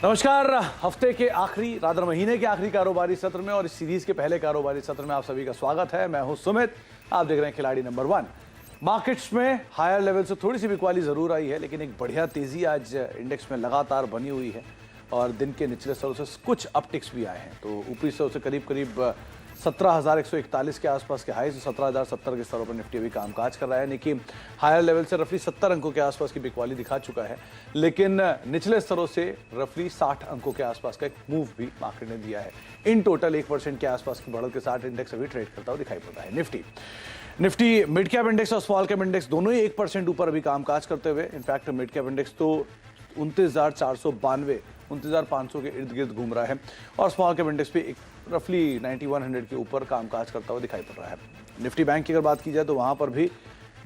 नमस्कार। हफ्ते के आखिरी रादर महीने के आखिरी कारोबारी सत्र में और इस सीरीज के पहले कारोबारी सत्र में आप सभी का स्वागत है। मैं हूं सुमित, आप देख रहे हैं खिलाड़ी नंबर 1। मार्केट्स में हायर लेवल से थोड़ी सी बिकवाली जरूर आई है, लेकिन एक बढ़िया तेजी आज इंडेक्स में लगातार बनी हुई है और दिन के निचले स्तरों से कुछ अपटिक्स भी आए हैं। तो ऊपरी स्तरों से करीब 17,141 के आसपास के हाई से 17,070 के स्तरों पर निफ्टी अभी कामकाज कर रहा है, यानी कि हायर लेवल से रफली 70 अंकों के आसपास की बिकवाली दिखा चुका है, लेकिन निचले स्तरों से रफली 60 अंकों के आसपास का एक मूव भी मार्केट ने दिया है। इन टोटल 1% के आसपास की बढ़त के साथ इंडेक्स अभी ट्रेड करता हुआ दिखाई पड़ रहा है। निफ्टी मिड कैप इंडेक्स और स्मॉल कैप इंडेक्स दोनों ही 1% ऊपर अभी कामकाज करते हुए, इनफैक्ट मिड कैप इंडेक्स तो 29,492 29,500 के इर्द गिर्द घूम रहा है और स्मॉल कैप इंडेक्स पे रफली 9100 के ऊपर कामकाज करता हुआ दिखाई पड़ रहा है। निफ्टी बैंक की अगर बात की जाए तो वहां पर भी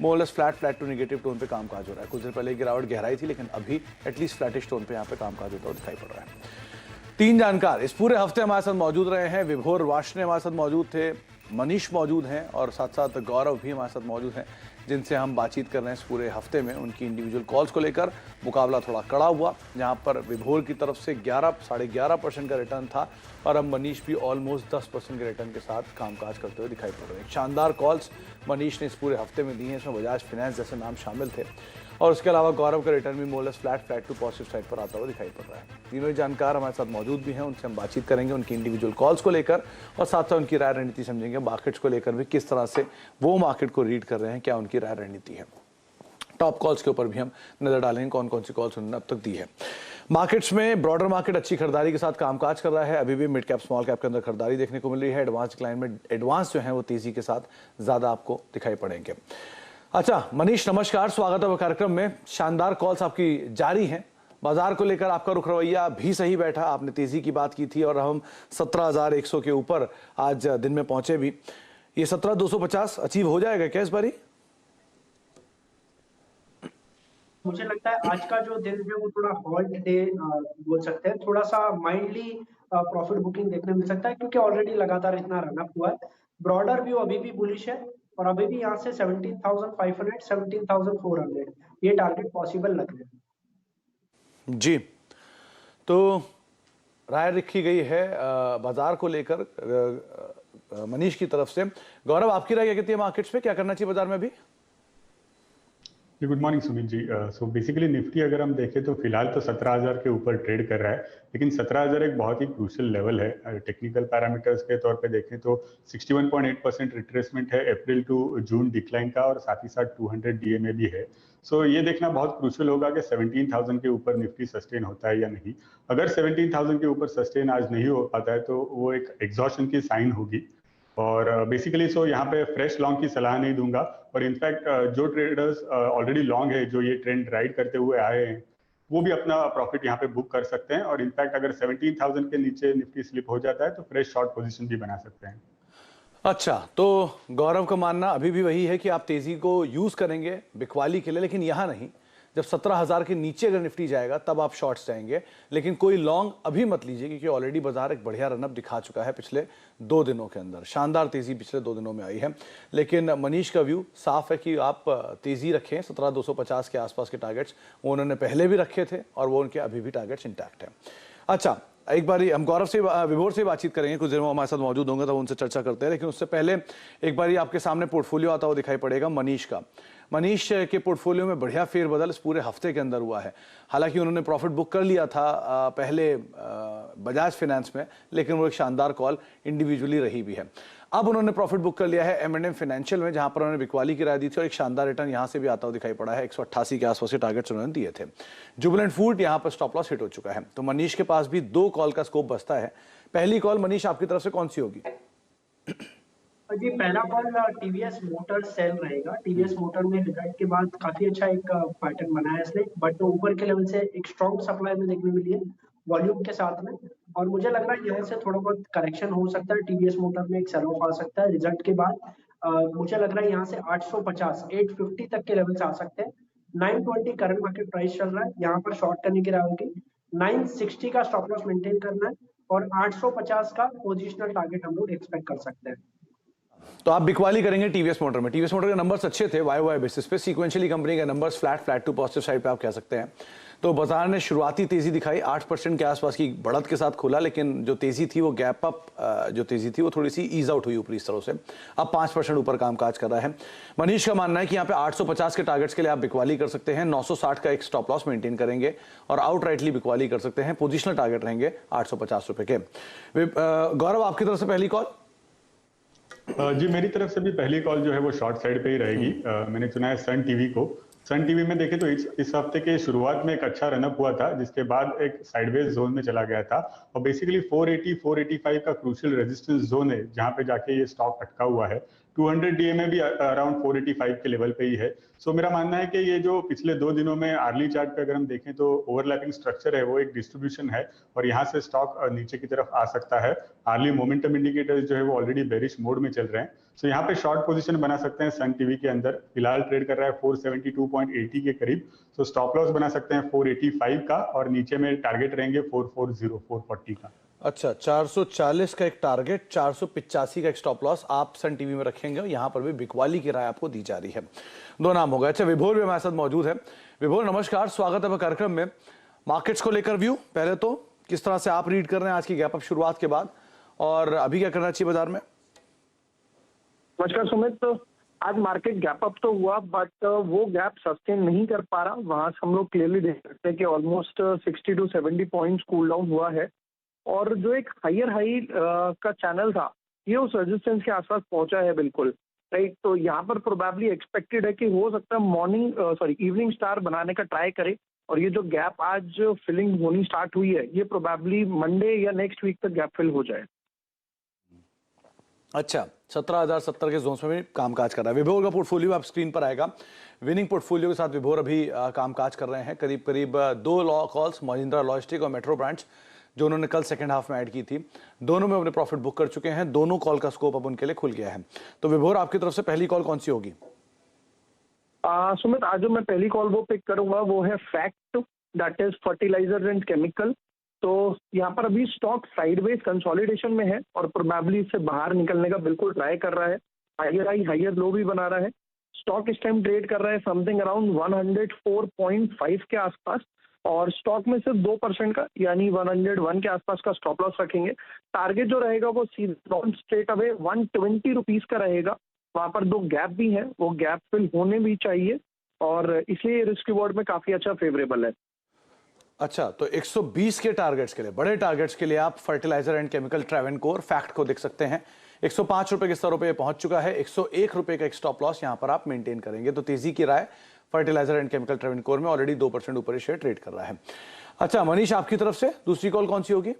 मोरलेस फ्लैट टू नेगेटिव टोन पे कामकाज हो रहा है। कुछ देर पहले गिरावट गहराई थी, लेकिन अभी एटलीस्ट फ्लैटिश टोन पे यहाँ पे कामकाज होता हुआ दिखाई पड़ रहा है। 3 जानकार इस पूरे हफ्ते हमारे साथ मौजूद रहे हैं। विभोर वाशने हमारे साथ मौजूद थे, मनीष मौजूद हैं और साथ साथ गौरव भी हमारे साथ मौजूद हैं, जिनसे हम बातचीत कर रहे हैं इस पूरे हफ्ते में उनकी इंडिविजुअल कॉल्स को लेकर। मुकाबला थोड़ा कड़ा हुआ, जहां पर विभोर की तरफ से 11-11.5% का रिटर्न था और अब मनीष भी ऑलमोस्ट 10% के रिटर्न के साथ कामकाज करते हुए दिखाई पड़ रहे हैं। शानदार कॉल्स मनीष ने इस पूरे हफ्ते में दी हैं, इसमें बजाज फाइनेंस जैसे नाम शामिल थे और उसके अलावा गौरव का रिटर्न भी मोरलेस फ्लैट टू पॉजिटिव साइड पर आता हुआ दिखाई पड़ रहा है। तीनों ही जानकार हमारे साथ मौजूद भी हैं, उनसे हम बातचीत करेंगे उनकी इंडिविजुअल कॉल्स को लेकर और साथ साथ उनकी राय रणनीति समझेंगे, मार्केट्स को लेकर भी किस तरह से वो मार्केट को रीड कर रहे हैं, क्या उनकी राय रणनीति है। टॉप कॉल्स के ऊपर भी हम नजर डालेंगे कौन कौन सी कॉल्स उन्होंने अब तक दी है। मार्केट्स में ब्रॉडर मार्केट अच्छी खरीदारी के साथ कामकाज कर रहा है। अभी भी मिड कैप स्मॉल कैप के अंदर खरीदारी देखने को मिल रही है। एडवांस डिक्लाइन में एडवांस जो है वो तेजी के साथ ज्यादा आपको दिखाई पड़ेंगे। अच्छा मनीष, नमस्कार, स्वागत है कार्यक्रम में। शानदार कॉल्स आपकी जारी हैं। बाजार को लेकर आपका रुख रवैया भी सही बैठा, आपने तेजी की बात की थी और हम 17,100 के ऊपर आज दिन में पहुंचे भी। ये 17,250 अचीव हो जाएगा क्या इस बारी? मुझे लगता है आज का जो दिन है वो थोड़ा हॉल्ट डे बोल सकते हैं। थोड़ा सा माइंडली प्रॉफिट बुकिंग देखने मिल सकता है, क्योंकि ऑलरेडी लगातार इतना रनअप हुआ है। ब्रॉडर व्यू अभी भी बुलिश है और अभी भी यहाँ से 17,500 17,400 ये टारगेट पॉसिबल लग रहे हैं। जी, तो राय रखी गई है बाजार को लेकर मनीष की तरफ से। गौरव, आपकी राय क्या कहती है मार्केट्स पे, क्या करना चाहिए बाजार में अभी? Good morning Sumit ji. So basically Nifty अगर हम देखें तो फिलहाल तो 17,000 के ऊपर ट्रेड कर रहा है, लेकिन 17,000 एक बहुत ही क्रूशियल लेवल है। टेक्निकल पैरामीटर्स के तौर पे देखें तो 61.8% रिट्रेसमेंट है अप्रैल टू जून डिक्लाइन का और साथ ही साथ 200 डीएमए भी है। सो ये देखना बहुत क्रूशियल होगा कि 17,000 के ऊपर निफ्टी सस्टेन होता है या नहीं। अगर 17,000 के ऊपर सस्टेन आज नहीं हो पाता है तो वो एक एग्जॉशन की साइन होगी और बेसिकली सो यहाँ पे फ्रेश लॉन्ग की सलाह नहीं दूंगा। और इनफैक्ट जो ट्रेडर्स ऑलरेडी लॉन्ग है, जो ये ट्रेंड राइड करते हुए आए हैं, वो भी अपना प्रॉफिट यहाँ पे बुक कर सकते हैं और इनफैक्ट अगर 17,000 के नीचे निफ्टी स्लिप हो जाता है तो फ्रेश शॉर्ट पोजीशन भी बना सकते हैं। अच्छा, तो गौरव का मानना अभी भी वही है कि आप तेजी को यूज करेंगे बिकवाली के लिए, लेकिन यहां नहीं। जब 17,000 के नीचे अगर निफ्टी जाएगा तब आप शॉर्ट्स जाएंगे, लेकिन कोई लॉन्ग अभी मत लीजिए, क्योंकि ऑलरेडी बाजार एक बढ़िया रनअप दिखा चुका है पिछले 2 दिनों के अंदर। शानदार तेजी पिछले 2 दिनों में आई है, लेकिन मनीष का व्यू साफ है कि आप तेजी रखें। 17,250 के आसपास के टारगेट्स वो उन्होंने पहले भी रखे थे और वो उनके अभी भी टारगेट्स इंटैक्ट है। अच्छा, एक बारी हम गौरव से विभोर से बातचीत करेंगे, कुछ देर में हमारे साथ मौजूद होंगे तब उनसे चर्चा करते हैं, लेकिन उससे पहले एक बारी आपके सामने पोर्टफोलियो आता हुआ दिखाई पड़ेगा मनीष का। मनीष के पोर्टफोलियो में बढ़िया फेरबदल इस पूरे हफ्ते के अंदर हुआ है। हालांकि उन्होंने प्रॉफिट बुक कर लिया था पहले बजाज फाइनेंस में, लेकिन वो एक शानदार कॉल इंडिविजुअली रही भी है। अब उन्होंने प्रॉफिट बुक कर लिया है M&M फाइनेंशियल में, जहां पर उन्होंने बिकवाली की राय दी थी और एक शानदार रिटर्न यहां से भी आता हुआ दिखाई पड़ा है। 188 के आसपास के टारगेट्स उन्होंने दिए थे। जुबिलेंट फूड यहां पर स्टॉप लॉस हिट हो चुका है, तो मनीष के पास भी 2 कॉल का स्कोप बचता है। पहली कॉल मनीष आपकी तरफ से कौन सी होगी? जी, पहला कॉल टीवीएस मोटर सेल रहेगा। टीवीएस मोटर में रिजल्ट के बाद काफी अच्छा एक पैटर्न बनाया इसने, बट ऊपर के लेवल से एक स्ट्रॉन्ग सप्लाई में देखने मिली है वॉल्यूम के साथ में, और मुझे लग रहा है यहाँ से थोड़ा बहुत करेक्शन हो सकता है। टीवीएस मोटर में एक सेल ऑफ आ सकता है रिजल्ट के बाद। मुझे लग रहा है यहाँ से 850 850 तक के लेवल से आ सकते हैं। 920 करंट मार्केट प्राइस चल रहा है, यहाँ पर शॉर्ट करने की राय होगी। 960 का स्टॉप लॉस मेंटेन करना है और 850 का पोजिशनल टारगेट हम लोग एक्सपेक्ट कर सकते हैं। तो आप बिकवाली करेंगे टीवीएस मोटर में। टीवीएस मोटर के नंबर्स अच्छे थे वाई बेसिस पे, सीक्वेंशियली कंपनी के numbers flat to positive side पे आप कह सकते हैं। तो बाजार ने शुरुआती तेजी दिखाई, 8% के आसपास की बढ़त के साथ खोला, लेकिन जो तेजी थी वो गैप अप जो तेजी थी वो थोड़ी सी ईज आउट हुई ऊपरी स्तरों से। अब 5% ऊपर कामकाज कर रहा है। मनीष का मानना है कि यहाँ पे 850 के टारगेट्स के लिए आप बिकवाली कर सकते हैं, 960 का एक स्टॉप लॉस मेंटेन करेंगे और आउटराइटली बिकवाली कर सकते हैं। पोजिशनल टारगेट रहेंगे 850 रुपए के। गौरव, आपकी तरफ से पहली कॉल। जी, मेरी तरफ से भी पहली कॉल जो है वो शॉर्ट साइड पे ही रहेगी। मैंने चुना है सन टीवी को। सन टीवी में देखें तो इस हफ्ते के शुरुआत में एक अच्छा रनअप हुआ था, जिसके बाद एक साइडवेज जोन में चला गया था और बेसिकली 480 485 का क्रूशियल रेजिस्टेंस जोन है जहां पे जाके ये स्टॉक अटका हुआ है। 200 डीए में भी अराउंड 485 के लेवल पे ही है। सो मेरा मानना है कि ये जो पिछले 2 दिनों में आर्ली चार्ट पे अगर हम देखें तो ओवरलैपिंग स्ट्रक्चर है, वो एक डिस्ट्रीब्यूशन है और यहाँ से स्टॉक नीचे की तरफ आ सकता है। आर्ली मोमेंटम इंडिकेटर्स जो है वो ऑलरेडी बेरिश मोड में चल रहे हैं। सो यहाँ पे शॉर्ट पोजीशन बना सकते हैं सन टीवी के अंदर। फिलहाल ट्रेड कर रहा है 472.80 के करीब। सो स्टॉप लॉस बना सकते हैं 485 का और नीचे में टारगेट रहेंगे 440 440 का। अच्छा, 440 का एक टारगेट, 485 का एक स्टॉप लॉस आप सन टीवी में रखेंगे। यहाँ पर भी बिकवाली की राय आपको दी जा रही है। 2 नाम हो गए। अच्छा, विभोर भी हमारे साथ मौजूद है। विभोर, नमस्कार, स्वागत है कार्यक्रम में। मार्केट्स को लेकर व्यू पहले तो किस तरह से आप रीड कर रहे हैं आज की गैप अप शुरुआत के बाद, और अभी क्या करना चाहिए बाजार में? नमस्कार सुमित, तो आज मार्केट गैप अप तो हुआ बट वो गैप सस्टेन नहीं कर पा रहा। वहां से हम लोग क्लियरली देख सकते हैं कि almost 60 to 70 points cool down हुआ है और जो एक हायर हाई का चैनल था ये उस रेजिस्टेंस के आसपास पहुंचा है बिल्कुल, राइट। तो यहाँ पर प्रोबेबली एक्सपेक्टेड है कि हो सकता है इवनिंग स्टार बनाने का ट्राई करे और ये जो गैप आज फिलिंग होनी स्टार्ट हुई है ये प्रोबेबली मंडे या नेक्स्ट वीक तक गैप फिल हो जाए। अच्छा, 17,070 के जोन में भी कामकाज कर रहा है। विभोर का पोर्टफोलियो आप स्क्रीन पर आएगा। विनिंग पोर्टफोलियो के साथ विभोर अभी कामकाज कर रहे हैं। करीब करीब 2 लॉ कॉल्स महिंद्रा लॉजिस्टिक और मेट्रो ब्रांच जो उन्होंने कल सेकंड हाफ में ऐड की थी, दोनों में अपने प्रॉफिट बुक कर चुके हैं। दोनों कॉल का स्कोप अब उनके लिए खुल गया है। तो विभोर, आपकी तरफ से पहली कॉल कौन सी होगी? सुमित, आज जो मैं पहली कॉल वो पिक करूंगा वो है fact, that is fertiliser and chemical. तो यहाँ पर अभी स्टॉक साइडवेज कंसोलिडेशन में है और प्रोबेबली इससे बाहर निकलने का बिल्कुल ट्राई कर रहा है। हायर हाई हायर लो भी बना रहा है। स्टॉक इस टाइम ट्रेड कर रहा है समथिंग अराउंड 104.5 के आसपास और स्टॉक में सिर्फ 2% का यानी 101 के आसपास का स्टॉप लॉस रखेंगे। टारगेट जो रहेगा वो स्ट्रेट अवे 120 रुपीज का रहेगा। वहां पर 2 गैप भी है, वो गैप फिल होने भी चाहिए और इसलिए रिस्क रिवॉर्ड में काफी अच्छा फेवरेबल है। अच्छा, तो 120 के टारगेट्स के लिए, बड़े टारगेट्स के लिए आप fertiliser and chemical Travancore fact को देख सकते हैं। 105 रुपए के स्तरों पे पहुंच चुका है। 101 रुपए का एक स्टॉप लॉस यहां पर आप मेंटेन करेंगे। तो तेजी की राय फर्टिलाइजर एंड केमिकल ट्रेवेनकोर में ऑलरेडी 2% ऊपर शेयर ट्रेड कर रहा है। अच्छा मनीष, आपकी तरफ से दूसरी कॉल कौन सी होगी?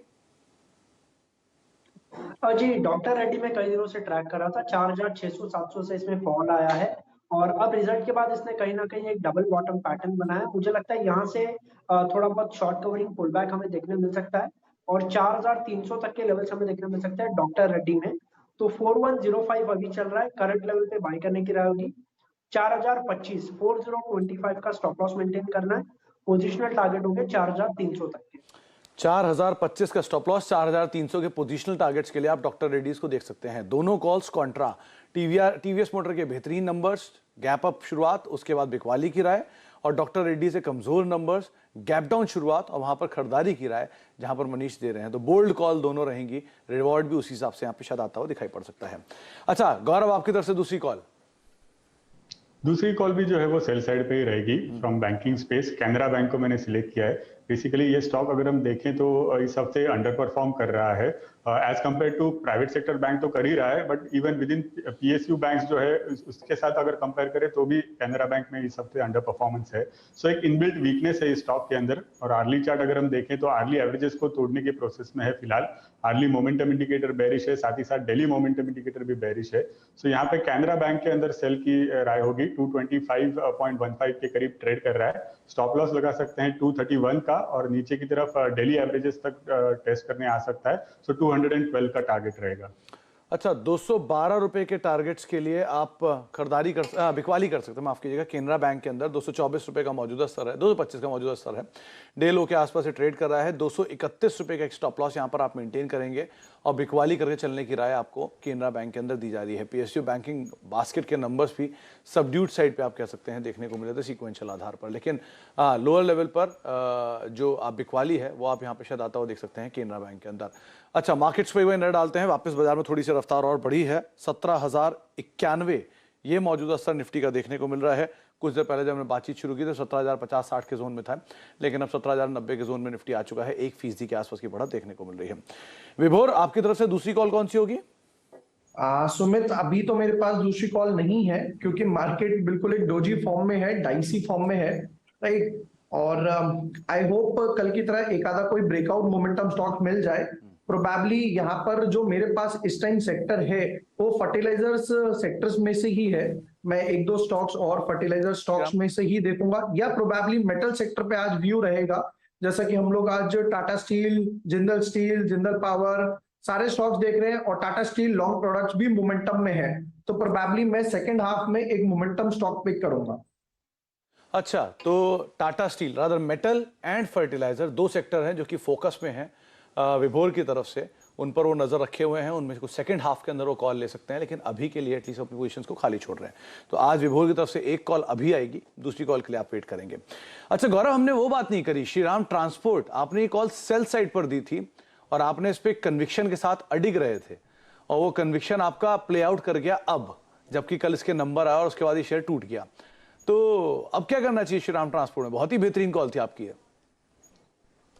जी, डॉक्टर रेड्डी में कई दिनों से ट्रैक कर रहा था। 4,600-700 से इसमें फॉल आया है और अब रिजल्ट के बाद इसने कहीं ना कहीं एक डबल बॉटम पैटर्न बनाया। मुझे लगता है यहाँ से थोड़ा बहुत शॉर्ट कवरिंग पुल बैक हमें देखने मिल सकता है और 4,300 तक के लेवल्स हमें देखने मिल सकता है डॉक्टर रेड्डी में। तो 4,105 अभी चल रहा है, करंट लेवल पे बाय करने की राय होगी। 4,025 4025 का स्टॉप लॉस मेंटेन करना है। पोजिशनल टारगेट होंगे 4,300 तक के। 4,025 का स्टॉप लॉस, 4,300 के पोजीशनल टारगेट्स के लिए आप डॉक्टर रेड्डीज को देख सकते हैं। दोनों कॉल्स कॉन्ट्रा, टीवीएस मोटर के बेहतरीन नंबर्स, गैप अप शुरुआत, उसके बाद बिकवाली की राय, और डॉक्टर रेड्डी से कमजोर नंबर्स, गैप डाउन शुरुआत और वहां पर खरीदारी की राय जहां पर मनीष दे रहे हैं। तो बोल्ड कॉल दोनों रहेंगी, रिवॉर्ड भी उसी हिसाब से यहाँ पे शायद आता हुआ दिखाई पड़ सकता है। अच्छा गौरव, आपकी तरफ से दूसरी कॉल। दूसरी कॉल भी जो है वो सेल साइड पे ही रहेगी from banking space. Canara bank को मैंने सिलेक्ट किया है। बेसिकली ये स्टॉक अगर हम देखें तो इस हफ्ते अंडर परफॉर्म कर रहा है as compare to private sector bank तो कर ही रहा है, but even with in PSU banks जो है उसके साथ अगर कंपेयर करें तो भी कैनरा बैंक में इस हफ्ते अंडर परफॉर्मेंस है। सो एक इनबिल्ट वीकनेस है इस स्टॉक के अंदर। और आर्ली चार्ट अगर हम देखें तो आर्ली एवरेजेस को तोड़ने के प्रोसेस में है फिलहाल। आर्ली मोमेंटम इंडिकेटर बेरिश है, साथ ही साथ डेली मोमेंटम इंडिकेटर भी बेरिश है। सो यहाँ पे कैनरा बैंक के अंदर सेल की राय होगी। 225.15 के करीब ट्रेड कर रहा है। स्टॉप लॉस लगा सकते हैं 231 का और नीचे की तरफ डेली एवरेजेस तक टेस्ट करने आ सकता है। सो 212 का टारगेट रहेगा। अच्छा, 212 रुपए के टारगेट्स के लिए आप बिकवाली कर सकते हैं, माफ कीजिएगा। केनरा बैंक के अंदर 224 रुपए का मौजूदा स्तर है, 225 का मौजूदा स्तर है। डे लो के आसपास से ट्रेड कर रहा है। 231 रुपए का एक स्टॉप लॉस यहां पर आप मेंटेन करेंगे और बिकवाली करके चलने की राय आपको केनरा बैंक के अंदर दी जा रही है। पीएसयू बैंकिंग बास्केट के नंबर्स भी सबड्यूड साइड पे आप कह सकते हैं देखने को मिले थे सीक्वेंशियल आधार पर, लेकिन लोअर लेवल पर जो आप बिकवाली है वो आप यहाँ पे शायद आता हुआ देख सकते हैं केनरा बैंक के अंदर। अच्छा, मार्केट्स पे वही नजर डालते हैं, वापस बाजार में थोड़ी सी रफ्तार और बढ़ी है। 17,091 ये मौजूदा स्तर निफ्टी का देखने को मिल रहा है। कुछ देर पहले जब हमने बातचीत शुरू की तो 17,050-60 के जोन में था, लेकिन अब 17,090 के जोन में निफ्टी आ चुका है। 1% के आसपास की बढ़त देखने को मिल रही है। विभोर, आपकी तरफ से दूसरी कॉल कौन सी होगी? सुमित, अभी तो मेरे पास दूसरी कॉल नहीं है क्योंकि मार्केट बिल्कुल एक डोजी फॉर्म में है, डाइसी फॉर्म में है, राइट। और आई होप कल की तरह एक आधा कोई ब्रेकआउट मोमेंटम स्टॉक मिल जाए। प्रोबेबली यहाँ पर जो मेरे पास इस टाइम सेक्टर है वो फर्टिलाइजर्स सेक्टर्स में से ही है। मैं एक दो स्टॉक्स और फर्टिलाइजर स्टॉक्स में से ही देखूंगा, या प्रोबेबली मेटल सेक्टर पे आज व्यू रहेगा, जैसा कि हम लोग आज टाटा स्टील, जिंदल पावर सारे स्टॉक्स देख रहे हैं, और टाटा स्टील लॉन्ग प्रोडक्ट्स भी मोमेंटम में है। तो प्रोबेबली मैं सेकंड हाफ में एक मोमेंटम स्टॉक पिक करूंगा। अच्छा, तो Tata Steel, rather metal and fertiliser, दो सेक्टर हैं जो कि फोकस में हैं विभोर की तरफ से, उन पर वो नजर रखे हुए हैं। उनमें से सेकंड हाफ के अंदर वो कॉल ले सकते हैं, लेकिन अभी के लिए एटलीस्ट अपनी पोजीशंस को खाली छोड़ रहे हैं। तो आज विभोर की तरफ से एक कॉल अभी आएगी, दूसरी कॉल के लिए आप वेट करेंगे। अच्छा गौरव, हमने वो बात नहीं करी, श्रीराम ट्रांसपोर्ट, आपने ये कॉल सेल साइड पर दी थी और आपने इस पर कन्विक्शन के साथ अडिग रहे थे, और वो कन्विक्शन आपका प्ले आउट कर गया अब, जबकि कल इसके नंबर आया और उसके बाद ये शेयर टूट गया। तो अब क्या करना चाहिए श्रीराम ट्रांसपोर्ट में? बहुत ही बेहतरीन कॉल थी आपकी है।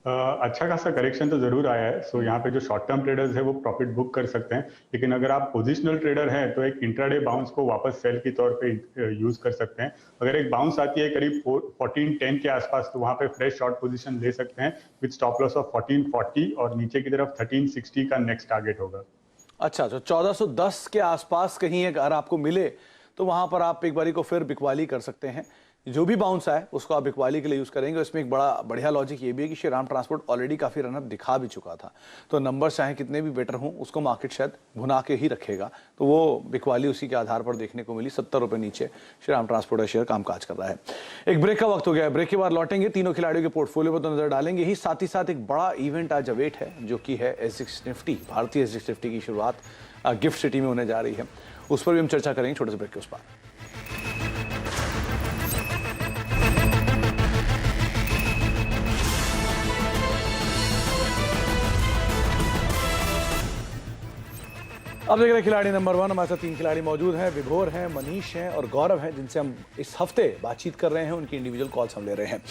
अच्छा खासा करेक्शन तो जरूर आया है। सो यहाँ पे जो शॉर्ट टर्म ट्रेडर्स है वो प्रॉफिट बुक कर सकते हैं, लेकिन अगर आप पोजिशनल ट्रेडर हैं तो एक इंट्राडे बाउंस को वापस सेल के तौर पे यूज कर सकते हैं। अगर एक बाउंस आती है करीब 1410 के आसपास, तो वहाँ पे फ्रेश शॉर्ट पोजीशन ले सकते हैं विद स्टॉप लॉस ऑफ 1440, और नीचे की तरफ 1360 का नेक्स्ट टारगेट होगा। अच्छा, तो 1410 के आसपास कहीं अगर आपको मिले तो वहां पर आप एक बारी को फिर बिकवाली कर सकते हैं। जो भी बाउंस आए उसको आप बिकवाली के लिए यूज करेंगे। इसमें एक बड़ा बढ़िया लॉजिक ये भी है कि श्रीराम ट्रांसपोर्ट ऑलरेडी काफी रनअप दिखा भी चुका था, तो नंबर चाहे कितने भी बेटर हों उसको मार्केट शायद भुना के ही रखेगा। तो वो बिकवाली उसी के आधार पर देखने को मिली। 70 रुपए नीचे श्रीराम ट्रांसपोर्ट का शेयर कामकाज कर रहा है। एक ब्रेक का वक्त हो गया है, ब्रेक के बाद लौटेंगे, तीनों खिलाड़ियों के पोर्टफोलियो पर तो नजर डालेंगे ही, साथ ही साथ एक बड़ा इवेंट आज अवेट है जो कि है SGX निफ्टी, भारतीय SGX निफ्टी की शुरुआत गिफ्ट सिटी में होने जा रही है, उस पर भी हम चर्चा करेंगे छोटे से ब्रेक के उस पर। अब देख रहे हैं खिलाड़ी नंबर 1, हमारे साथ 3 खिलाड़ी मौजूद हैं, विभोर हैं, मनीष हैं और गौरव हैं, जिनसे हम इस हफ्ते बातचीत कर रहे हैं। उनकी इंडिविजुअल कॉल्स हम ले रहे हैं।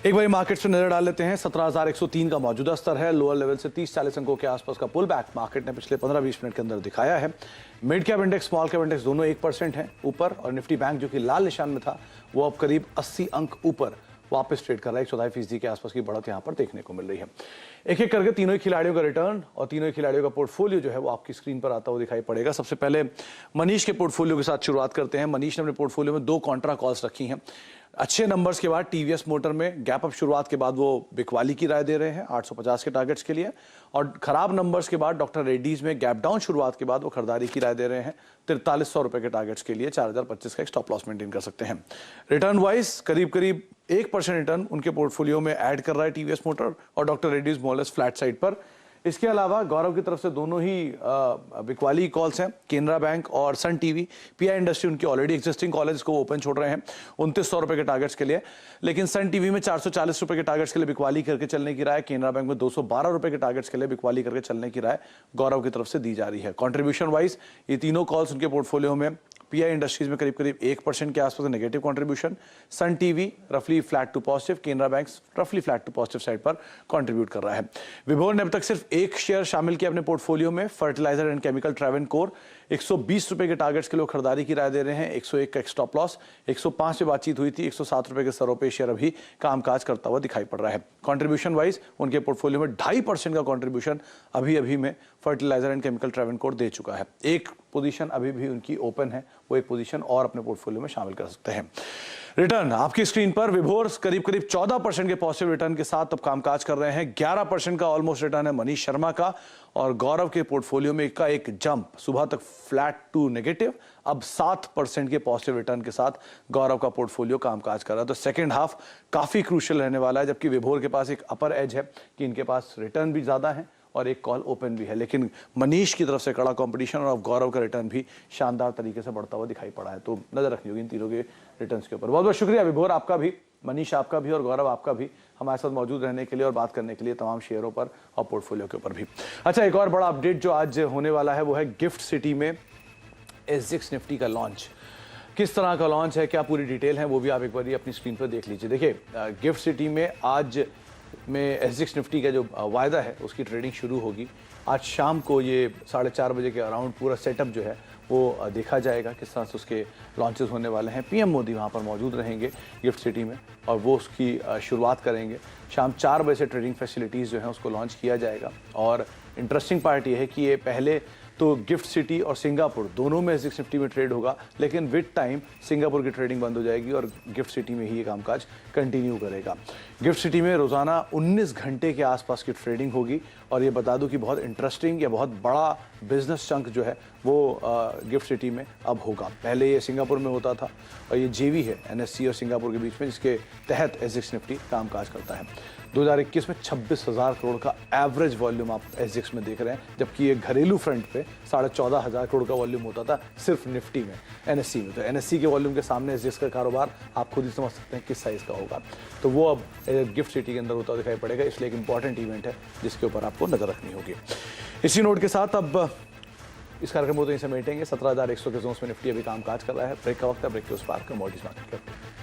एक बार मार्केट्स पर नजर डाल लेते हैं। 17,103 का मौजूदा स्तर है। लोअर लेवल से 30-40 अंकों के आसपास का पुल बैक मार्केट ने पिछले 15-20 मिनट के अंदर दिखाया है। Mid cap index, small cap index दोनों 1% है ऊपर, और निफ्टी बैंक जो कि लाल निशान में था वो अब करीब 80 अंक ऊपर वापस ट्रेड कर रहा है। 104% के आसपास की बढ़त यहां पर देखने को मिल रही है। एक एक करके तीनों ही खिलाड़ियों का रिटर्न और तीनों ही खिलाड़ियों का पोर्टफोलियो जो है वो आपकी स्क्रीन पर आता हुआ दिखाई पड़ेगा। सबसे पहले मनीष के पोर्टफोलियो के साथ शुरुआत करते हैं। मनीष ने अपने पोर्टफोलियो में 2 कॉन्ट्रा कॉल्स रखी हैं। अच्छे नंबर्स के बाद टीवीएस मोटर में गैप अप शुरुआत के बाद वो बिकवाली की राय दे रहे हैं 850 के टारगेट्स के लिए, और खराब नंबर्स के बाद डॉक्टर रेड्डीज में गैप डाउन शुरुआत के बाद वो खरीदारी की राय दे रहे हैं 4300 रुपए के टारगेट्स के लिए। 4025 का एक स्टॉप लॉस मेंटेन कर सकते हैं। रिटर्न वाइज करीब 1% रिटर्न उनके पोर्टफोलियो में ऐड कर रहा है टीवीएस मोटर और डॉक्टर रेड्डीज मोलेस फ्लैट साइड पर। इसके अलावा गौरव की तरफ से दोनों ही बिकवाली कॉल्स हैं, केनरा बैंक और सन टीवी। पीआई इंडस्ट्री उनकी ऑलरेडी एग्जिस्टिंग कॉलेज को ओपन छोड़ रहे हैं 2900 रुपए के टारगेट्स के लिए, लेकिन सन टीवी में 440 रुपए के टारगेट्स के लिए बिकवाली करके चलने की राय, केनरा बैंक में 212 रुपए के टारगेट्स के लिए बिकवाली करके चलने की राय गौरव की तरफ से दी जा रही है। कॉन्ट्रीब्यूशन वाइज ये तीनों कॉल्स उनके पोर्टफोलियो में पीआई इंडस्ट्रीज में करीब 1% के आसपास नेगेटिव कंट्रीब्यूशन, सन टीवी रफली flat to positive, Canara bank रफली फ्लैट टू पॉजिटिव साइड पर कंट्रीब्यूट कर रहा है। विभोर ने अब तक सिर्फ एक शेयर शामिल किया अपने पोर्टफोलियो में, फर्टिलाइजर एंड केमिकल ट्रेवनकोर। 120 रुपए के टारगेट्स के लिए खरीदारी की राय दे रहे हैं। 101 का स्टॉप लॉस, 105 पे बातचीत हुई थी, 107 रुपए के स्तरों पे शेयर अभी कामकाज करता हुआ दिखाई पड़ रहा है। कंट्रीब्यूशन वाइज उनके पोर्टफोलियो में 2.5% का कंट्रीब्यूशन अभी में फर्टिलाइजर एंड केमिकल ट्रेवनकोर दे चुका है। एक पोजीशन अभी भी उनकी ओपन है, वो एक पोजीशन और अपने पोर्टफोलियो में शामिल कर सकते हैं। रिटर्न आपकी स्क्रीन पर विभोर करीब 14% के पॉजिटिव रिटर्न के साथ अब कामकाज कर रहे हैं। 11% का ऑलमोस्ट रिटर्न है मनीष शर्मा का, और गौरव के पोर्टफोलियो में का एक जंप, सुबह तक फ्लैट टू नेगेटिव, अब 7% के पॉजिटिव रिटर्न के साथ गौरव का पोर्टफोलियो कामकाज कर रहा है। तो सेकंड हाफ काफी क्रूशियल रहने वाला है, जबकि विभोर के पास एक अपर एज है कि इनके पास रिटर्न भी ज्यादा है और एक कॉल ओपन भी है, लेकिन मनीष की तरफ से कड़ा कंपटीशन और गौरव का रिटर्न भी शानदार तरीके से बढ़ता हुआ दिखाई पड़ा है। तो नजर रखनी होगी इन तीनों के रिटर्न्स के ऊपर। बहुत बहुत शुक्रिया विभोर आपका भी, मनीष आपका भी और गौरव आपका भी हमारे साथ मौजूद रहने के लिए और बात करने के लिए तमाम शेयरों पर और पोर्टफोलियो के ऊपर भी। अच्छा, एक और बड़ा अपडेट जो आज होने वाला है वो है गिफ्ट सिटी में SGX निफ्टी का लॉन्च। किस तरह का लॉन्च है, क्या पूरी डिटेल है, वो भी आप एक बार अपनी स्क्रीन पर देख लीजिए। देखिए, गिफ्ट सिटी में आज में SGX निफ्टी का जो वायदा है उसकी ट्रेडिंग शुरू होगी। आज शाम को ये 4:30 बजे के अराउंड पूरा सेटअप जो है वो देखा जाएगा, किस तरह से उसके लॉन्चेस होने वाले हैं। PM मोदी वहाँ पर मौजूद रहेंगे गिफ्ट सिटी में और वो उसकी शुरुआत करेंगे। शाम 4 बजे से ट्रेडिंग फैसिलिटीज़ जो हैं उसको लॉन्च किया जाएगा। और इंटरेस्टिंग पार्ट ये है कि ये पहले तो गिफ्ट सिटी और सिंगापुर दोनों में SGX निफ्टी में ट्रेड होगा, लेकिन विद टाइम सिंगापुर की ट्रेडिंग बंद हो जाएगी और गिफ्ट सिटी में ही ये कामकाज कंटिन्यू करेगा। गिफ्ट सिटी में रोज़ाना 19 घंटे के आसपास की ट्रेडिंग होगी और ये बता दूं कि बहुत इंटरेस्टिंग या बहुत बड़ा बिजनेस चंक जो है वो गिफ्ट सिटी में अब होगा। पहले ये सिंगापुर में होता था और ये JV है NSE और सिंगापुर के बीच में, जिसके तहत SGX निफ्टी कामकाज करता है। 2021 में 26,000 करोड़ का एवरेज वॉल्यूम आप SGX में देख रहे हैं, जबकि ये घरेलू फ्रंट पे 14,500 करोड़ का वॉल्यूम होता था सिर्फ निफ्टी में, NSE में। तो NSE के वॉल्यूम के सामने SGX का कारोबार आप खुद ही समझ सकते हैं किस साइज़ का होगा। तो वो अब गिफ्ट सिटी के अंदर होता दिखाई पड़ेगा, इसलिए एक इंपॉर्टेंट इवेंट है जिसके ऊपर आपको नज़र रखनी होगी। इसी नोट के साथ अब इस कार्यक्रम को तो यहीं समेटेंगे। 17,100 के जोन में निफ्टी अभी कामकाज कर रहा है। ब्रेक का वक्त है, ब्रेक के उस पार कमोडिटीज मार्केट करते हैं।